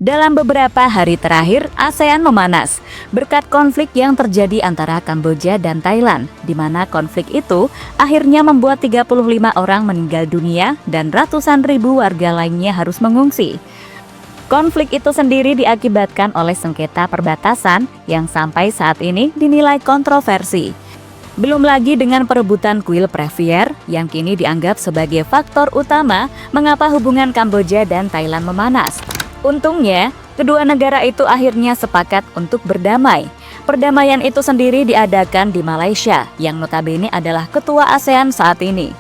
Dalam beberapa hari terakhir, ASEAN memanas berkat konflik yang terjadi antara Kamboja dan Thailand, di mana konflik itu akhirnya membuat 35 orang meninggal dunia dan ratusan ribu warga lainnya harus mengungsi. Konflik itu sendiri diakibatkan oleh sengketa perbatasan yang sampai saat ini dinilai kontroversi. Belum lagi dengan perebutan kuil Previer yang kini dianggap sebagai faktor utama mengapa hubungan Kamboja dan Thailand memanas. Untungnya, kedua negara itu akhirnya sepakat untuk berdamai. Perdamaian itu sendiri diadakan di Malaysia, yang notabene adalah ketua ASEAN saat ini.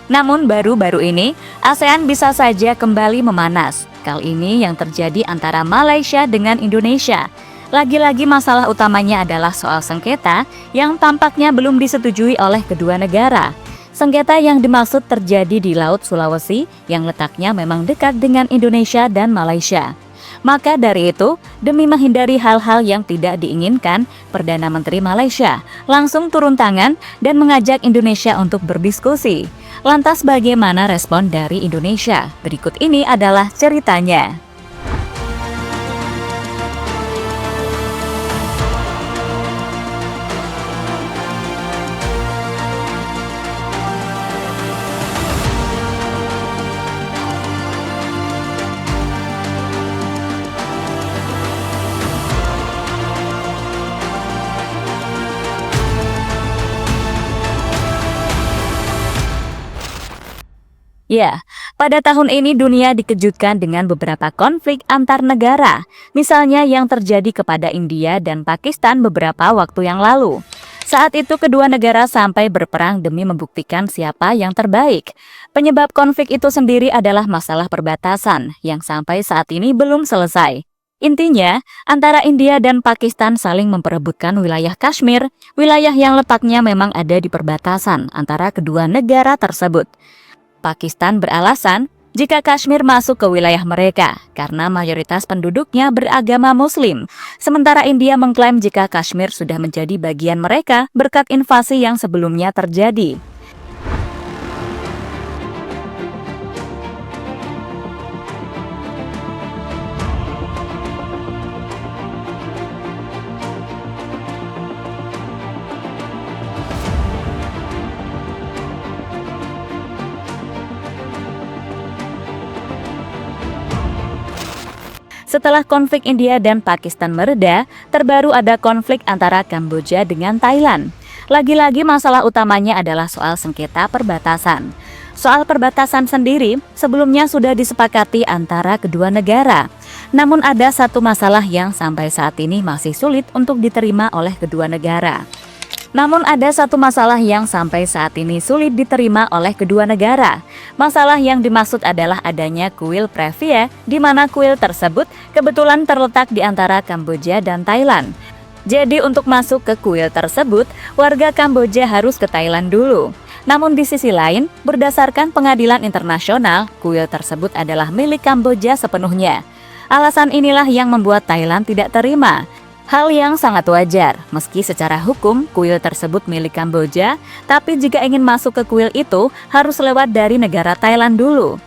Namun baru-baru ini, ASEAN bisa saja kembali memanas. Kali ini yang terjadi antara Malaysia dengan Indonesia. Lagi-lagi masalah utamanya adalah soal sengketa yang tampaknya belum disetujui oleh kedua negara. Sengketa yang dimaksud terjadi di Laut Sulawesi yang letaknya memang dekat dengan Indonesia dan Malaysia. Maka dari itu, demi menghindari hal-hal yang tidak diinginkan, Perdana Menteri Malaysia langsung turun tangan dan mengajak Indonesia untuk berdiskusi. Lantas bagaimana respon dari Indonesia? Berikut ini adalah ceritanya. Ya, pada tahun ini dunia dikejutkan dengan beberapa konflik antar negara, misalnya yang terjadi kepada India dan Pakistan beberapa waktu yang lalu. Saat itu kedua negara sampai berperang demi membuktikan siapa yang terbaik. Penyebab konflik itu sendiri adalah masalah perbatasan yang sampai saat ini belum selesai. Intinya, antara India dan Pakistan saling memperebutkan wilayah Kashmir, wilayah yang letaknya memang ada di perbatasan antara kedua negara tersebut. Pakistan beralasan jika Kashmir masuk ke wilayah mereka karena mayoritas penduduknya beragama Muslim. Sementara India mengklaim jika Kashmir sudah menjadi bagian mereka berkat invasi yang sebelumnya terjadi. Setelah konflik India dan Pakistan mereda, terbaru ada konflik antara Kamboja dengan Thailand. Lagi-lagi masalah utamanya adalah soal sengketa perbatasan. Soal perbatasan sendiri sebelumnya sudah disepakati antara kedua negara. Namun ada satu masalah yang sampai saat ini masih sulit untuk diterima oleh kedua negara. Masalah yang dimaksud adalah adanya kuil Previer, di mana kuil tersebut kebetulan terletak di antara Kamboja dan Thailand. Jadi untuk masuk ke kuil tersebut, warga Kamboja harus ke Thailand dulu. Namun di sisi lain, berdasarkan pengadilan internasional, kuil tersebut adalah milik Kamboja sepenuhnya. Alasan inilah yang membuat Thailand tidak terima. Hal yang sangat wajar, meski secara hukum kuil tersebut milik Kamboja, tapi jika ingin masuk ke kuil itu harus lewat dari negara Thailand dulu.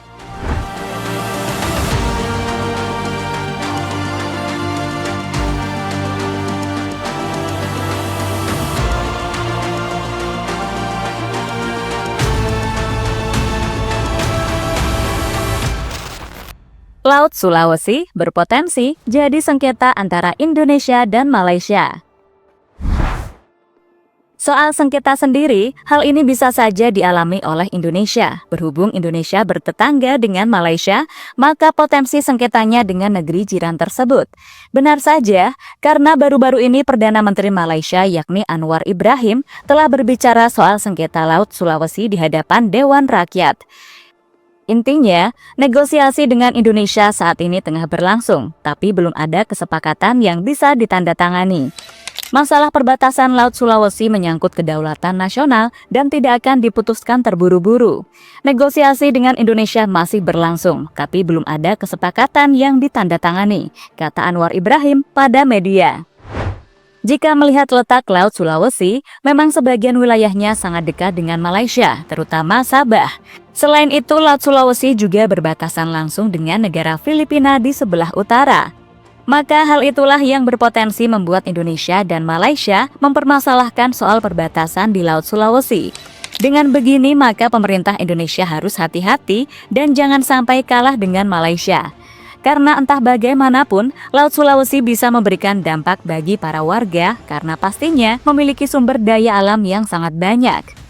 Laut Sulawesi berpotensi jadi sengketa antara Indonesia dan Malaysia. Soal sengketa sendiri, hal ini bisa saja dialami oleh Indonesia. Berhubung Indonesia bertetangga dengan Malaysia, maka potensi sengketanya dengan negeri jiran tersebut. Benar saja, karena baru-baru ini Perdana Menteri Malaysia yakni Anwar Ibrahim telah berbicara soal sengketa Laut Sulawesi di hadapan Dewan Rakyat. Intinya, negosiasi dengan Indonesia saat ini tengah berlangsung, tapi belum ada kesepakatan yang bisa ditandatangani. Masalah perbatasan Laut Sulawesi menyangkut kedaulatan nasional dan tidak akan diputuskan terburu-buru. Negosiasi dengan Indonesia masih berlangsung, tapi belum ada kesepakatan yang ditandatangani, kata Anwar Ibrahim pada media. Jika melihat letak Laut Sulawesi, memang sebagian wilayahnya sangat dekat dengan Malaysia, terutama Sabah. Selain itu, Laut Sulawesi juga berbatasan langsung dengan negara Filipina di sebelah utara. Maka hal itulah yang berpotensi membuat Indonesia dan Malaysia mempermasalahkan soal perbatasan di Laut Sulawesi. Dengan begini, maka pemerintah Indonesia harus hati-hati dan jangan sampai kalah dengan Malaysia. Karena entah bagaimanapun, Laut Sulawesi bisa memberikan dampak bagi para warga karena pastinya memiliki sumber daya alam yang sangat banyak.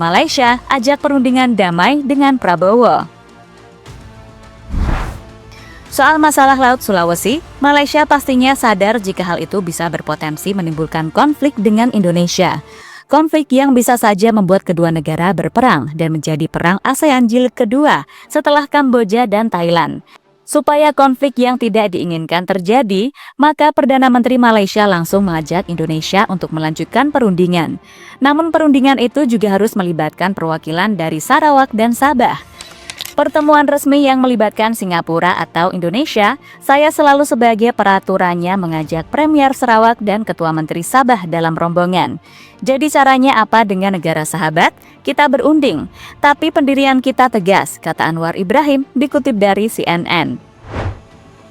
Malaysia ajak perundingan damai dengan Prabowo. Soal masalah Laut Sulawesi, Malaysia pastinya sadar jika hal itu bisa berpotensi menimbulkan konflik dengan Indonesia. Konflik yang bisa saja membuat kedua negara berperang dan menjadi perang ASEAN Jilid kedua setelah Kamboja dan Thailand. Supaya konflik yang tidak diinginkan terjadi, maka Perdana Menteri Malaysia langsung mengajak Indonesia untuk melanjutkan perundingan. Namun perundingan itu juga harus melibatkan perwakilan dari Sarawak dan Sabah. Pertemuan resmi yang melibatkan Singapura atau Indonesia, saya selalu sebagai peraturannya mengajak Premier Sarawak dan Ketua Menteri Sabah dalam rombongan. Jadi caranya apa dengan negara sahabat? Kita berunding, tapi pendirian kita tegas, kata Anwar Ibrahim dikutip dari CNN.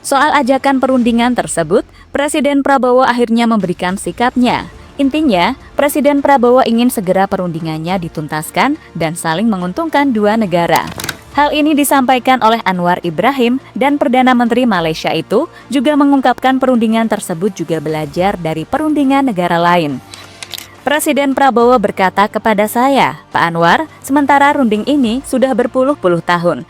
Soal ajakan perundingan tersebut, Presiden Prabowo akhirnya memberikan sikapnya. Intinya, Presiden Prabowo ingin segera perundingannya dituntaskan dan saling menguntungkan dua negara. Hal ini disampaikan oleh Anwar Ibrahim dan Perdana Menteri Malaysia itu juga mengungkapkan perundingan tersebut juga belajar dari perundingan negara lain. Presiden Prabowo berkata kepada saya, Pak Anwar, sementara runding ini sudah berpuluh-puluh tahun.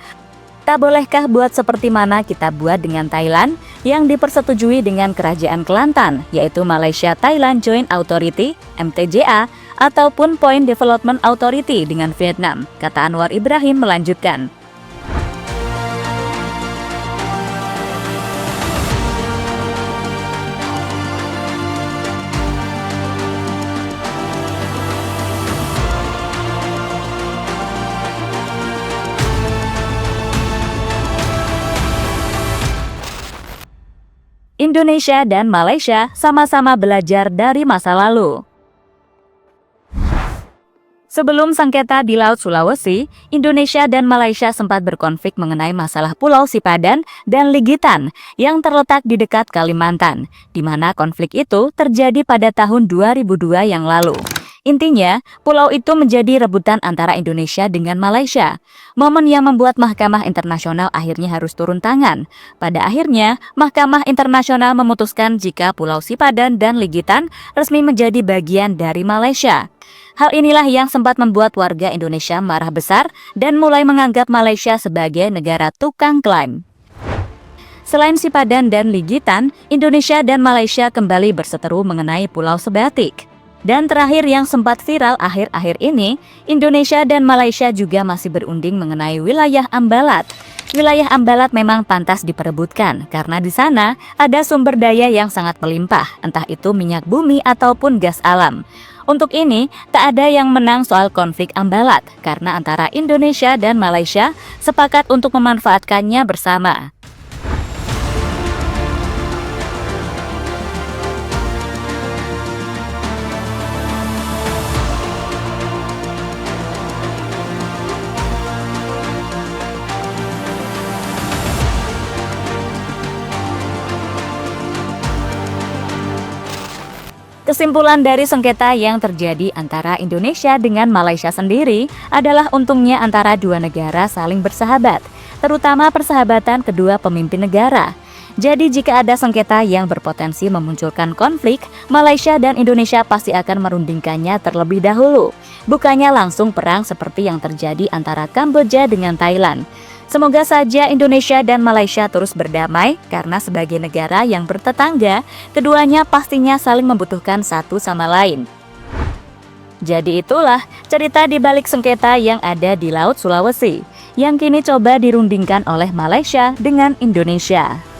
Tak bolehkah buat seperti mana kita buat dengan Thailand yang dipersetujui dengan Kerajaan Kelantan, yaitu Malaysia Thailand Joint Authority (MTJA) ataupun Point Development Authority dengan Vietnam, kata Anwar Ibrahim melanjutkan. Indonesia dan Malaysia sama-sama belajar dari masa lalu. Sebelum sengketa di Laut Sulawesi, Indonesia dan Malaysia sempat berkonflik mengenai masalah Pulau Sipadan dan Ligitan yang terletak di dekat Kalimantan, di mana konflik itu terjadi pada tahun 2002 yang lalu. Intinya, pulau itu menjadi rebutan antara Indonesia dengan Malaysia. Momen yang membuat Mahkamah Internasional akhirnya harus turun tangan. Pada akhirnya, Mahkamah Internasional memutuskan jika Pulau Sipadan dan Ligitan resmi menjadi bagian dari Malaysia. Hal inilah yang sempat membuat warga Indonesia marah besar dan mulai menganggap Malaysia sebagai negara tukang klaim. Selain Sipadan dan Ligitan, Indonesia dan Malaysia kembali berseteru mengenai Pulau Sebatik. Dan terakhir yang sempat viral akhir-akhir ini, Indonesia dan Malaysia juga masih berunding mengenai wilayah Ambalat. Wilayah Ambalat memang pantas diperebutkan karena di sana ada sumber daya yang sangat melimpah, entah itu minyak bumi ataupun gas alam. Untuk ini, tak ada yang menang soal konflik Ambalat karena antara Indonesia dan Malaysia sepakat untuk memanfaatkannya bersama. Kesimpulan dari sengketa yang terjadi antara Indonesia dengan Malaysia sendiri adalah untungnya antara dua negara saling bersahabat, terutama persahabatan kedua pemimpin negara. Jadi jika ada sengketa yang berpotensi memunculkan konflik, Malaysia dan Indonesia pasti akan merundingkannya terlebih dahulu, bukannya langsung perang seperti yang terjadi antara Kamboja dengan Thailand. Semoga saja Indonesia dan Malaysia terus berdamai karena sebagai negara yang bertetangga, keduanya pastinya saling membutuhkan satu sama lain. Jadi itulah cerita di balik sengketa yang ada di Laut Sulawesi. yang kini coba dirundingkan oleh Malaysia dengan Indonesia.